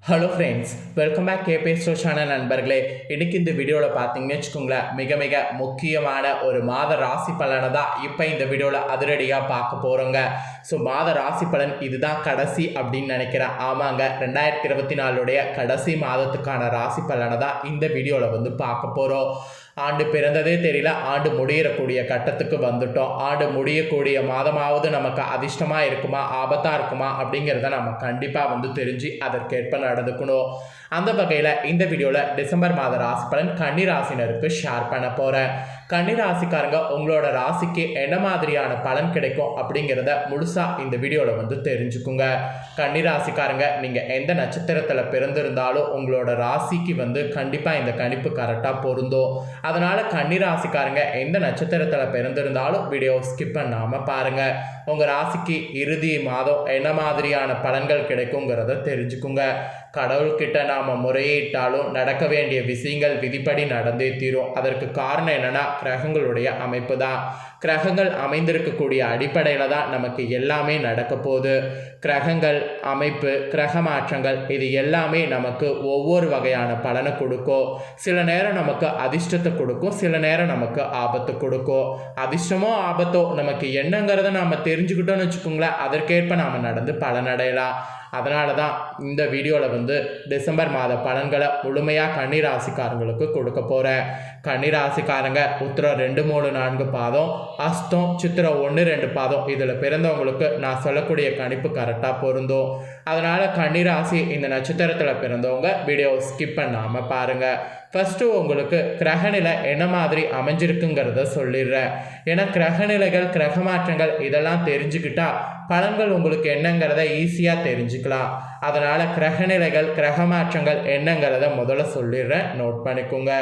Hello friends, welcome back கேபேஸ்டோ channel நண்பர்களே. இன்றைக்கி இந்த வீடியோவில் பார்த்தீங்கன்னு வச்சுக்கோங்களேன், மிக மிக முக்கியமான ஒரு மாத ராசி பலனை தான் இப்போ இந்த வீடியோவில் அதிரடியாக பார்க்க போகிறோங்க. ஸோ மாத ராசி பலன் இதுதான் கடைசி அப்படின்னு நினைக்கிறேன். ஆமாங்க, 2024 கடைசி மாதத்துக்கான ராசி பலனை தான் இந்த வீடியோவில் பார்க்க போகிறோம். ஆண்டு பிறந்ததே தெரியல, ஆண்டு முடியக்கூடிய கட்டத்துக்கு வந்துட்டோம். ஆண்டு முடியக்கூடிய மாதமாவது நமக்கு அதிர்ஷ்டமாக இருக்குமா ஆபத்தாக இருக்குமா அப்படிங்கிறத நம்ம கண்டிப்பாக தெரிஞ்சு அதற்கேற்ப நடந்துக்கணும். அந்த வகையில் இந்த வீடியோவில் டிசம்பர் மாத ராசி பலன் கன்னி ராசினருக்கு ஷேர் பண்ண போகிறேன். கன்னி ராசிக்காரங்க உங்களோட ராசிக்கு என்ன மாதிரியான பலன் கிடைக்கும் அப்படிங்கிறத முழுசாக இந்த வீடியோவில் தெரிஞ்சுக்குங்க. கன்னி ராசிக்காரங்க நீங்கள் எந்த நட்சத்திரத்தில் பிறந்திருந்தாலும் உங்களோட ராசிக்கு கண்டிப்பாக இந்த கணிப்பு கரெக்டாக பொருந்தும். அதனால் கன்னி ராசிக்காரங்க எந்த நட்சத்திரத்தில் பிறந்திருந்தாலும் வீடியோ ஸ்கிப் பண்ணாமல் பாருங்கள். உங்கள் ராசிக்கு இறுதி மாதம் என்ன மாதிரியான பலன்கள் கிடைக்குங்கிறத தெரிஞ்சுக்குங்க. கடவுள்கிட்ட நாம் முறையிட்டாலும் நடக்க வேண்டிய விஷயங்கள் விதிப்படி நடந்தே தீரும். அதற்கு காரணம் என்னென்னா கிரகங்களுடைய அமைப்பு தான். கிரகங்கள் அமைந்திருக்கக்கூடிய அடிப்படையில் தான் நமக்கு எல்லாமே நடக்க போகுது. கிரகங்கள் அமைப்பு, கிரக மாற்றங்கள் இது எல்லாமே நமக்கு ஒவ்வொரு வகையான பலனை கொடுக்கும். சில நேரம் நமக்கு அதிர்ஷ்டத்தை கொடுக்கும், சில நேரம் நமக்கு ஆபத்து கொடுக்கும். அதிர்ஷ்டமோ ஆபத்தோ நமக்கு என்னங்கிறத நாம் தெரிஞ்சுக்கிட்டோன்னு வச்சுக்கோங்களேன், அதற்கேற்ப நாம் நடந்து பலனடையலாம். அதனால தான் இந்த வீடியோவில் டிசம்பர் மாத பலன்களை முழுமையாக கன்னி ராசிக்காரங்களுக்கு கொடுக்க போகிறேன். கன்னி ராசிக்காரங்க உத்திரம் 2, 3, 4 பாதம், அஸ்தம், சித்திரம் 1, 2 பாதம் இதில் பிறந்தவங்களுக்கு நான் சொல்லக்கூடிய கணிப்பு கரெக்டாக பொருந்தும். அதனால் கன்னி ராசி இந்த நட்சத்திரத்தில் பிறந்தவங்க வீடியோ ஸ்கிப் பண்ணாமல் பாருங்கள். ஃபஸ்ட்டு உங்களுக்கு கிரகநிலை என்ன மாதிரி அமைஞ்சிருக்குங்கிறத சொல்லிடுறேன். ஏன்னா கிரகநிலைகள், கிரக மாற்றங்கள் இதெல்லாம் தெரிஞ்சுக்கிட்டா பலன்கள் உங்களுக்கு என்னங்கிறத ஈஸியாக தெரிஞ்சுக்கலாம். அதனால் கிரகநிலைகள், கிரக மாற்றங்கள் என்னங்கிறத முதல்ல சொல்லிடுறேன், நோட் பண்ணிக்கோங்க.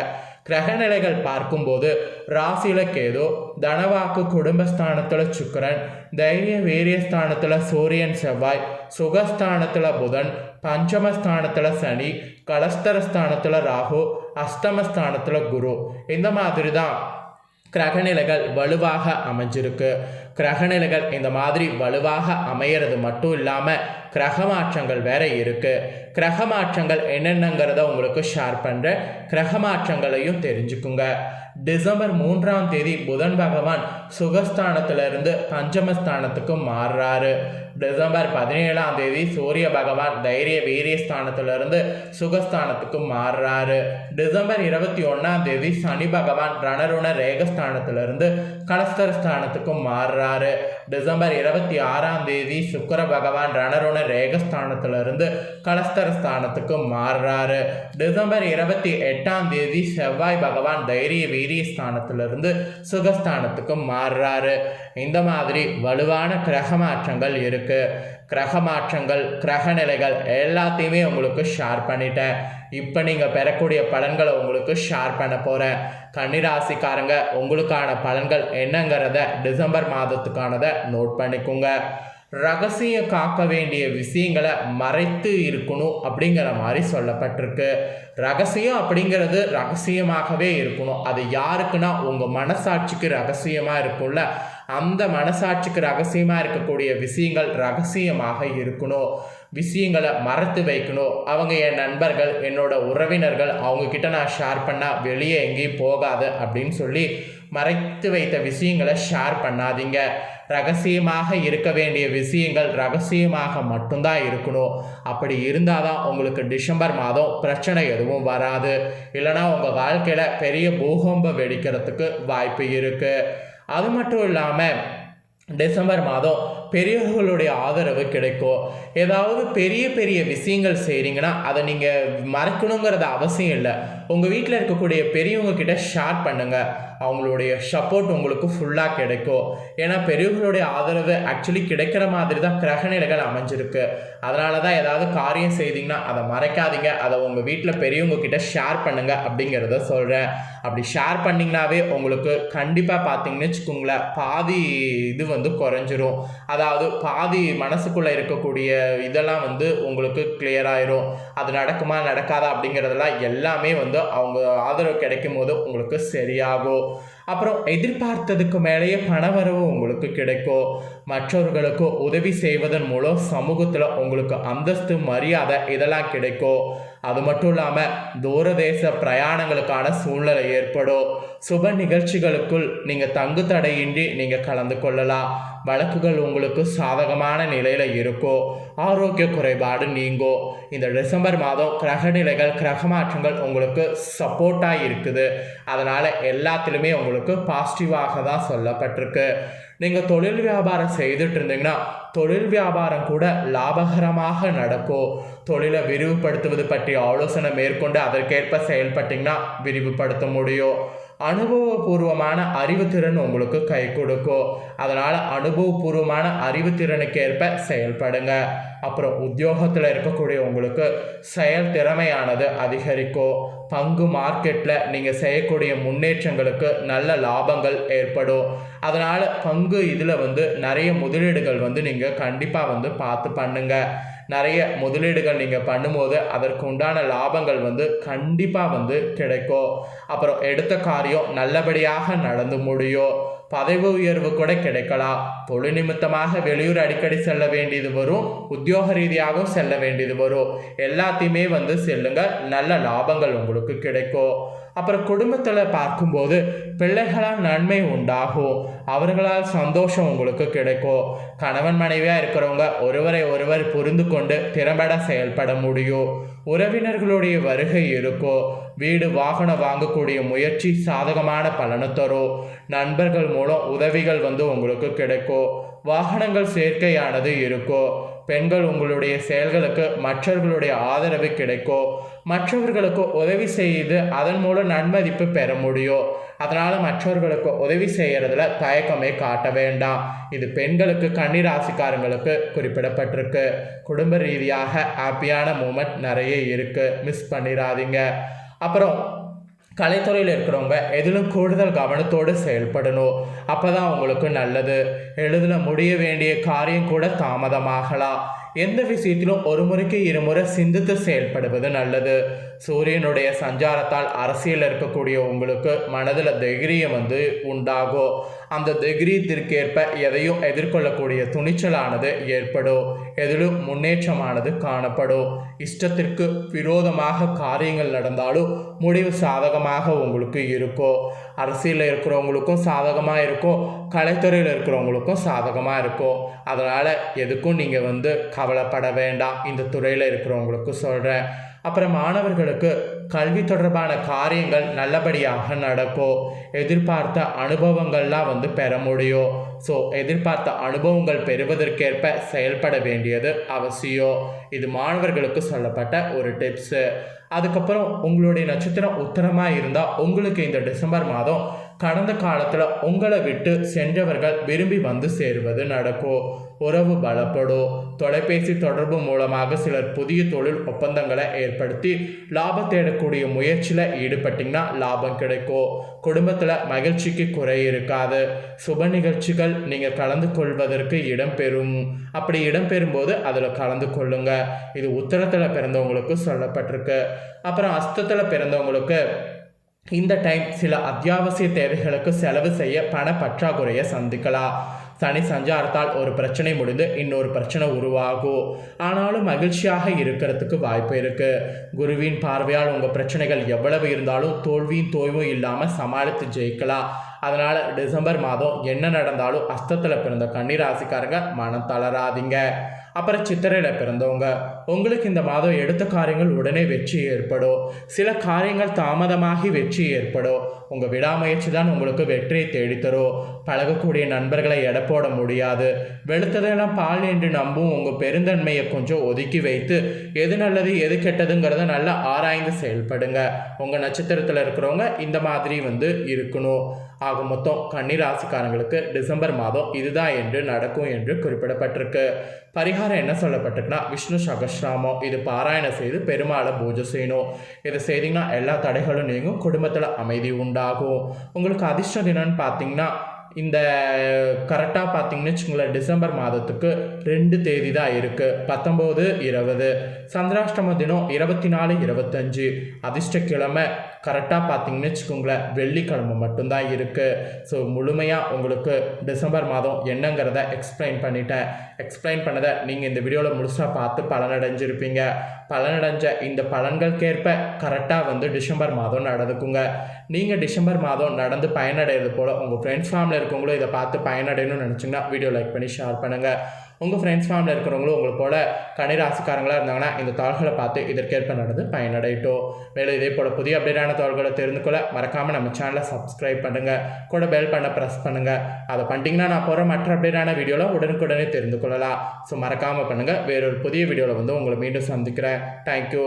கிரகநிலைகள் பார்க்கும்போது ராசியில் கேது, தனவாக்கு குடும்பஸ்தானத்தில் சுக்கிரன், தைரிய வீரியஸ்தானத்தில் சூரியன் செவ்வாய், சுகஸ்தானத்தில் புதன், பஞ்சமஸ்தானத்தில் சனி, கலஸ்தரஸ்தானத்தில் ராகு, அஷ்டமஸ்தானத்தில் குரு. இந்த மாதிரி தான் கிரகநிலைகள் வலுவாக அமைஞ்சிருக்கு. கிரகநிலைகள் இந்த மாதிரி வலுவாக அமையிறது மட்டும் இல்லாமல் கிரக மாற்றங்கள் வேற இருக்குது. கிரக மாற்றங்கள் என்னென்னங்கிறத உங்களுக்கு ஷேர் பண்ணுறேன். கிரக மாற்றங்களையும் தெரிஞ்சுக்குங்க. டிசம்பர் 3ஆம் தேதி புதன் பகவான் சுகஸ்தானத்திலிருந்து பஞ்சமஸ்தானத்துக்கு மாறுறாரு. டிசம்பர் 17ஆம் தேதி சூரிய பகவான் தைரிய வீரியஸ்தானத்திலிருந்து சுகஸ்தானத்துக்கு மாறுறாரு. டிசம்பர் 21ஆம் தேதி சனி பகவான் ரணருண ரேகஸ்தானத்திலிருந்து கலஸ்தரஸ்தானத்துக்கு மாறுறாரு. டிசம்பர் 26ஆம் தேதி சுக்கிர பகவான் ரணருண ரேகஸ்தானத்திலிருந்து கலஸ்தரஸ்தானத்துக்கு மாறுறாரு. டிசம்பர் 28ஆம் தேதி செவ்வாய் பகவான் தைரிய வீரியஸ்தானத்திலிருந்து சுகஸ்தானத்துக்கு மாறுறாரு. இந்த மாதிரி வலுவான கிரக மாற்றங்கள் இருக்கு. கிரக மாற்றங்கள், கிரக நிலைகள் எல்லாத்தையுமே உங்களுக்கு ஷேர் பண்ணிட்டேன். இப்போ நீங்கள் பெறக்கூடிய பலன்களை உங்களுக்கு ஷேர் பண்ண போகிறேன். கன்னிராசிக்காரங்க உங்களுக்கான பலன்கள் என்னங்கிறத டிசம்பர் மாதத்துக்கானதை நோட் பண்ணிக்கோங்க. ரகசியம் காக்க வேண்டிய விஷயங்களை மறைத்து இருக்கணும் அப்படிங்கிற மாதிரி சொல்லப்பட்டிருக்கு. ரகசியம் அப்படிங்கிறது ரகசியமாகவே இருக்கணும். அது யாருக்குன்னா உங்கள் மனசாட்சிக்கு ரகசியமாக இருக்கும்ல, அந்த மனசாட்சிக்கு ரகசியமாக இருக்கக்கூடிய விஷயங்கள் ரகசியமாக இருக்கணும். விஷயங்களை மறைத்து வைக்கணும். அவங்க என் நண்பர்கள், என்னோட உறவினர்கள், அவங்கக்கிட்ட நான் ஷேர் பண்ணால் வெளியே எங்கேயும் போகாது அப்படின்னு சொல்லி மறைத்து வைத்த விஷயங்களை ஷேர் பண்ணாதீங்க. ரகசியமாக இருக்க வேண்டிய விஷயங்கள் ரகசியமாக மட்டும்தான் இருக்கணும். அப்படி இருந்தால் தான் உங்களுக்கு டிசம்பர் மாதம் பிரச்சனை எதுவும் வராது. இல்லைனா உங்கள் வாழ்க்கையில் பெரிய பூகம்பம் வெடிக்கிறதுக்கு வாய்ப்பு இருக்குது. அது மட்டும் இல்லாமல் டிசம்பர் மாதம் பெரியவர்களுடைய ஆதரவு கிடைக்கும். ஏதாவது பெரிய பெரிய விஷயங்கள் செய்கிறீங்கன்னா அதை நீங்கள் மறக்கணுங்கிறது அவசியம் இல்லை. உங்கள் வீட்டில் இருக்கக்கூடிய பெரியவங்க கிட்ட ஷேர் பண்ணுங்கள். அவங்களுடைய சப்போர்ட் உங்களுக்கு ஃபுல்லாக கிடைக்கும். ஏன்னா பெரியவர்களுடைய ஆதரவு ஆக்சுவலி கிடைக்கிற மாதிரி தான் கிரகநிலைகள் அமைஞ்சிருக்கு. அதனால தான் ஏதாவது காரியம் செய்தீங்கன்னா அதை மறைக்காதீங்க. அதை உங்கள் வீட்டில் பெரியவங்க கிட்ட ஷேர் பண்ணுங்கள் அப்படிங்கிறத சொல்கிறேன். அப்படி ஷேர் பண்ணிங்கனாவே உங்களுக்கு கண்டிப்பாக பார்த்தீங்கன்னு வச்சுக்கோங்களேன், பாதி இது குறைஞ்சிரும். அதாவது பாதி மனசுக்குள்ளே இருக்கக்கூடிய இதெல்லாம் உங்களுக்கு கிளியர் ஆயிரும். அது நடக்குமா நடக்காதா அப்படிங்கிறதெல்லாம் எல்லாமே அவங்க ஆதரவு கிடைக்கும் போது உங்களுக்கு சரியாகும். அப்புறம் எதிர்பார்த்ததுக்கு மேலேயே பணவரவு உங்களுக்கு கிடைக்கும். மற்றவர்களுக்கு உதவி செய்வதன் மூலம் சமூகத்தில் உங்களுக்கு அந்தஸ்து, மரியாதை இதெல்லாம் கிடைக்கும். அது மட்டும் இல்லாமல் தூரதேச பிரயாணங்களுக்கான சூழ்நிலை ஏற்படும். சுப நிகழ்ச்சிகளுக்குள் நீங்கள் தங்கு தடையின்றி நீங்கள் கலந்து கொள்ளலாம். வழக்குகள் உங்களுக்கு சாதகமான நிலையில் இருக்கும். ஆரோக்கிய குறைபாடு நீங்கும். இந்த டிசம்பர் மாதம் கிரக நிலைகள், கிரக மாற்றங்கள் உங்களுக்கு சப்போர்ட்டாக இருக்குது. அதனால் எல்லாத்திலுமே உங்களுக்கு பாசிட்டிவாக தான் சொல்லப்பட்டிருக்கு. நீங்கள் தொழில் வியாபாரம் செய்துட்டு இருந்தீங்கன்னா தொழில் வியாபாரம் கூட லாபகரமாக நடக்கும். தொழிலை விரிவுபடுத்துவது பற்றிய ஆலோசனை மேற்கொண்டு அதற்கேற்ப செயல்பட்டிங்கன்னா விரிவுபடுத்த முடியும். அனுபவபூர்வமான அறிவுத்திறன் உங்களுக்கு கை கொடுக்கும். அதனால் அனுபவபூர்வமான அறிவுத்திறனுக்கேற்ப செயல்படுங்க. அப்புறம் உத்தியோகத்தில் இருக்கக்கூடிய உங்களுக்கு செயல் திறமையானது அதிகரிக்கும். பங்கு மார்க்கெட்டில் நீங்கள் செய்யக்கூடிய முன்னேற்றங்களுக்கு நல்ல லாபங்கள் ஏற்படும். அதனால் பங்கு இதில் நிறைய முதலீடுகள் நீங்கள் கண்டிப்பாக பார்த்து பண்ணுங்க. நிறைய முதலீடுகள் நீங்கள் பண்ணும்போது அதற்கு உண்டான லாபங்கள் கண்டிப்பாக கிடைக்கும். அப்புறம் எடுத்த காரியம் நல்லபடியாக நடந்து முடியும். பதவி உயர்வு கூட கிடைக்கலாம். தொழில் நிமித்தமாக வெளியூர் அடிக்கடி செல்ல வேண்டியது வரும். உத்தியோக ரீதியாகவும் செல்ல வேண்டியது வரும். எல்லாத்தையுமே செல்லுங்க. நல்ல லாபங்கள் உங்களுக்கு கிடைக்கும். அப்புறம் குடும்பத்தில் பார்க்கும்போது பிள்ளைகளால் நன்மை உண்டாகும். அவர்களால் சந்தோஷம் உங்களுக்கு கிடைக்கும். கணவன் மனைவியாக இருக்கிறவங்க ஒருவரை ஒருவர் புரிந்து கொண்டு திறம்பட செயல்பட முடியும். உறவினர்களுடைய வருகை இருக்கும். வீடு வாகனம் வாங்கக்கூடிய முயற்சி சாதகமான பலனை தரும். நண்பர்கள் மூலம் உதவிகள் உங்களுக்கு கிடைக்கும். வாகனங்கள் சேர்க்கையானது இருக்கும். பெண்கள் உங்களுடைய செயல்களுக்கு மற்றவர்களுடைய ஆதரவு கிடைக்கும். மற்றவர்களுக்கு உதவி செய்து அதன் மூலம் நன்மதிப்பு பெற முடியும். அதனால் மற்றவர்களுக்கு உதவி செய்கிறதுல தயக்கமே காட்ட வேண்டாம். இது பெண்களுக்கு, கன்னி ராசிக்காரங்களுக்கு குறிப்பிடப்பட்டிருக்கு. குடும்ப ரீதியாக ஹாப்பியான மூமெண்ட் நிறைய இருக்குது. மிஸ் பண்ணிடாதீங்க. அப்புறம் கலைத்துறையில் இருக்கிறவங்க எதிலும் கூடுதல் கவனத்தோடு செயல்படணும். அப்போ தான் உங்களுக்கு நல்லது. எளிதில் முடிய வேண்டிய காரியம் கூட தாமதமாகலாம். எந்த விஷயத்திலும் ஒரு முறைக்கு இருமுறை சிந்தித்து செயல்படுவது நல்லது. சூரியனுடைய சஞ்சாரத்தால் அரசியல் இருக்கக்கூடிய உங்களுக்கு மனதில் தைரியம் உண்டாகும். அந்த தைரியத்திற்கேற்ப எதையும் எதிர்கொள்ளக்கூடிய துணிச்சலானது ஏற்படும். எதிலும் முன்னேற்றமானது காணப்படும். இஷ்டத்திற்கு விரோதமாக காரியங்கள் நடந்தாலும் முடிவு சாதகமாக உங்களுக்கு இருக்கும். அரசியலில் இருக்கிறவங்களுக்கும் சாதகமாக இருக்கும். கலைத்துறையில் இருக்கிறவங்களுக்கும் சாதகமாக இருக்கும். அதனால் எதுக்கும் நீங்கள் கவலைப்பட வேண்டாம். இந்த துறையில் இருக்கிறவங்களுக்கு சொல்கிறேன். அப்புறம் மாணவர்களுக்கு கல்வி தொடர்பான காரியங்கள் நல்லபடியாக நடக்கும். எதிர்பார்த்த அனுபவங்கள்லாம் பெற முடியும். ஸோ எதிர்பார்த்த அனுபவங்கள் பெறுவதற்கேற்ப செயல்பட வேண்டியது அவசியம். இது மாணவர்களுக்கு சொல்லப்பட்ட ஒரு டிப்ஸு. அதுக்கப்புறம் உங்களுடைய நட்சத்திரம் உத்தரமாக இருந்தால் உங்களுக்கு இந்த டிசம்பர் மாதம் கடந்த காலத்தில் உங்களை விட்டு சென்றவர்கள் விரும்பி சேருவது நடக்கும். உறவு பலப்படும். தொலைபேசி தொடர்பு மூலமாக சிலர் புதிய தொழில் ஒப்பந்தங்களை ஏற்படுத்தி லாபம் தேடக்கூடிய முயற்சியில் ஈடுபட்டிங்கன்னா லாபம் கிடைக்கும். குடும்பத்தில் மகிழ்ச்சிக்கு குறை இருக்காது. சுப நிகழ்ச்சிகள் நீங்கள் கலந்து கொள்வதற்கு இடம்பெறும். அப்படி இடம்பெறும்போது அதில் கலந்து கொள்ளுங்க. இது உத்தரத்தில் பிறந்தவங்களுக்கு சொல்லப்பட்டிருக்கு. அப்புறம் அஸ்தத்தில் பிறந்தவங்களுக்கு இந்த டைம் சில அத்தியாவசிய தேவைகளுக்கு செலவு செய்ய பண பற்றாக்குறையை சந்திக்கலாம். சனி சஞ்சாரத்தால் ஒரு பிரச்சனை முடிந்து இன்னொரு பிரச்சனை உருவாகும். ஆனாலும் மகிழ்ச்சியாக இருக்கிறதுக்கு வாய்ப்பு இருக்குது. குருவின் பார்வையால் உங்கள் பிரச்சனைகள் எவ்வளவு இருந்தாலும் தோல்வியும் தோய்வும் இல்லாமல் சமாளித்து ஜெயிக்கலாம். அதனால் டிசம்பர் மாதம் என்ன நடந்தாலும் அஸ்தத்தில் பிறந்த கன்னி ராசிக்காரங்க மனம் தளராதிங்க. அப்புறம் சித்திரையில் பிறந்தவங்க உங்களுக்கு இந்த மாதம் எடுத்த காரியங்கள் உடனே வெற்றி ஏற்படும். சில காரியங்கள் தாமதமாகி வெற்றி ஏற்படும். உங்கள் விடாமுயற்சி தான் உங்களுக்கு வெற்றியை தேடித்தரும். பழகக்கூடிய நண்பர்களை எடை போட முடியாது. வெளுத்ததெல்லாம் பால் என்று நம்பும் உங்கள் பெருந்தன்மையை கொஞ்சம் ஒதுக்கி வைத்து எது நல்லது எது கெட்டதுங்கிறத நல்லா ஆராய்ந்து செயல்படுங்க. உங்கள் நட்சத்திரத்தில் இருக்கிறவங்க இந்த மாதிரி இருக்கணும். ஆக மொத்தம் கன்னி ராசிக்காரங்களுக்கு டிசம்பர் மாதம் இதுதான் என்று நடக்கும் என்று குறிப்பிடப்பட்டிருக்கு. பரிகாரம் என்ன சொல்லப்பட்டிருக்குன்னா விஷ்ணு சகஸ்ராமம் இது பாராயணம் செய்து பெருமாளை பூஜை செய்யணும். இதை செய்தீங்கன்னா எல்லா தடைகளும் நீங்கும். குடும்பத்தில் அமைதி உண்டாகும். உங்களுக்கு அதிர்ஷ்ட தினம்னு பார்த்தீங்கன்னா இந்த கரெக்டாக பார்த்தீங்கன்னு வச்சுக்கோங்களேன் டிசம்பர் மாதத்துக்கு 2 தேதி தான் இருக்குது, 19, 20. சந்திராஷ்டம தினம் 24, 25. அதிர்ஷ்டக்கிழமை கரெக்டாக பார்த்தீங்கன்னு வச்சுக்கோங்களேன் வெள்ளிக்கிழமை மட்டும்தான் இருக்குது. ஸோ முழுமையாக உங்களுக்கு டிசம்பர் மாதம் என்னங்கிறத எக்ஸ்பிளைன் பண்ணிட்டேன். எக்ஸ்பிளைன் பண்ணதை நீங்கள் இந்த வீடியோவில் முழுசாக பார்த்து பலனடைஞ்சிருப்பீங்க. பலனடைஞ்ச இந்த பலன்களுக்கேற்ப கரெக்டாக வந்து டிசம்பர் மாதம் நடந்துக்குங்க. நீங்கள் டிசம்பர் மாதம் நடந்து பயனடைகிறது போல் உங்கள் ஃப்ரெண்ட்ஸ் ஃபேமிலியில் இருக்கவங்களும் இதை பார்த்து பயனடையணும்னு நினச்சிங்கன்னா வீடியோ லைக் பண்ணி ஷேர் பண்ணுங்கள். உங்கள் ஃப்ரெண்ட்ஸ் ஃபேமிலியில் இருக்கிறவங்களும் உங்களை போல் கன்னிராசிக்காரங்களாக இருந்தாங்கன்னா இந்த தாள்களை பார்த்து இதற்கேற்ப நடந்து பயனடையட்டும். மேலும் இதே போல் புதிய அப்டேட்டான தாள்களை தெரிந்து கொள்ள மறக்காமல் நம்ம சேனலை சப்ஸ்கிரைப் பண்ணுங்கள், கூட பெல் பண்ண ப்ரெஸ் பண்ணுங்கள். அதை பண்ணிட்டீங்கன்னா நான் போகிற மற்ற அப்டேட்டான வீடியோவில் உடனுக்குடனே தெரிந்து கொள்ளலாம். ஸோ மறக்காமல் பண்ணுங்கள். வேறொரு புதிய வீடியோவில் வந்து உங்களை மீண்டும் சந்திக்கிறேன். தேங்க்யூ.